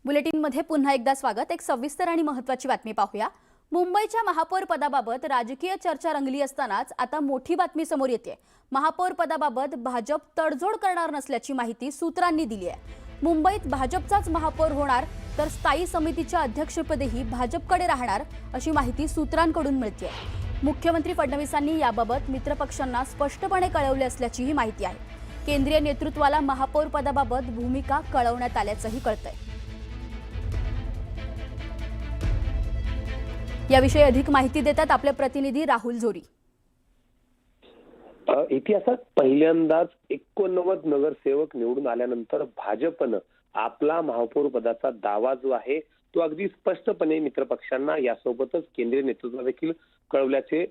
बुलेटिनमध्ये पुन्हा एकदा स्वागत। एक सविस्तर आणि महत्त्वाची बातमी पाहूया। मुंबईच्या महापौर पदाबाबत राजकीय चर्चा रंगली असतानाच आता मोठी बातमी समोर येते। महापौर पदाबाबत भाजप तडजोड करणार नसल्याची माहिती सूत्रांनी दिली आहे। मुंबईत भाजपचाच महापौर होणार तर स्थायी समितीच्या अध्यक्षपदेही भाजपकडे राहणार अशी माहिती सूत्रांकडून मिळते। मुख्यमंत्री फडणवीसांनी याबाबत मित्रपक्षांना स्पष्टपणे कळवले असल्याचीही माहिती आहे। केंद्रीय नेतृत्वाला महापौर पदाबाबत भूमिका कळवण्यात आल्याचंही कळतंय। याविषयी अधिक माहिती देतात आपले प्रतिनिधी राहुल जोरी। इतिहासात पहिल्यांदाच 89 नगरसेवक निवडून आल्यानंतर भाजपनं आपला महापौर पदाचा दावा जो आहे तो अगदी स्पष्टपणे मित्रपक्षांना यासोबतच केंद्रीय नेतृत्वाला देखील कळवल्याचे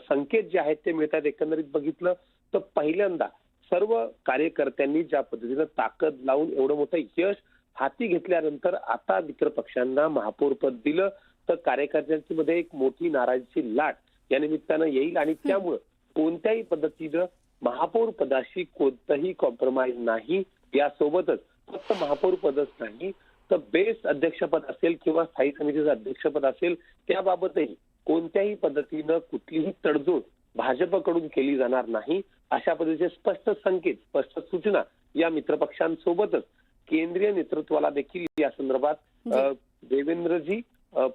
संकेत जे आहेत ते मिळतात। एकंदरीत बघितलं तर पहिल्यांदा सर्व कार्यकर्त्यांनी ज्या पद्धतीने ताकद लावून एवढं मोठं यश हाती घेतल्यानंतर आता मित्रपक्षांना महापौर पद दिलं तर कार्यकर्त्यांच्या मध्ये एक मोठी नाराजीची लाट या निमित्तानं येईल आणि त्यामुळे कोणत्याही पद्धतीनं महापौर पदाशी कोणतंही कॉम्प्रोमाइज नाही। यासोबतच फक्त महापौर पदच नाही तर बेस्ट अध्यक्षपद असेल किंवा स्थायी समितीचं अध्यक्षपद असेल त्याबाबतही कोणत्याही पद्धतीनं कुठलीही तडजोड भाजपकडून केली जाणार नाही अशा पद्धतीचे स्पष्ट संकेत स्पष्ट सूचना या मित्रपक्षांसोबतच केंद्रीय नेतृत्वाला देखील या संदर्भात देवेंद्रजी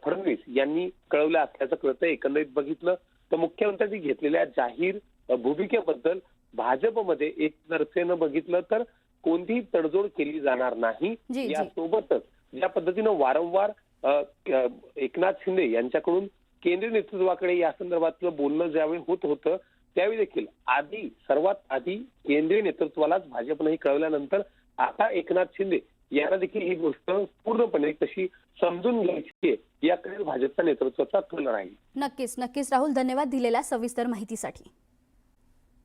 फडणवीस यांनी कळवलं असल्याचं कळतंय। एकंदरीत बघितलं तर मुख्यमंत्र्यांनी घेतलेल्या जाहीर भूमिकेबद्दल भाजपमध्ये एकतर्फेनं बघितलं तर कोणतीही तडजोड केली जाणार नाही। यासोबतच ज्या पद्धतीनं वारंवार एकनाथ शिंदे यांच्याकडून केंद्रीय नेतृत्वाकडे या संदर्भातलं बोलणं ज्यावेळी होत होतं त्यावेळी देखील सर्वात आधी केंद्रीय नेतृत्वालाच भाजपनेही कळवल्यानंतर आता एकनाथ शिंदे यांना देखील ही गोष्ट पूर्णपणे कशी समजून घ्यायची याकडे भाजपच्या नेतृत्वाचा कल राहील। नक्कीच राहुल, धन्यवाद दिलेल्या सविस्तर माहितीसाठी।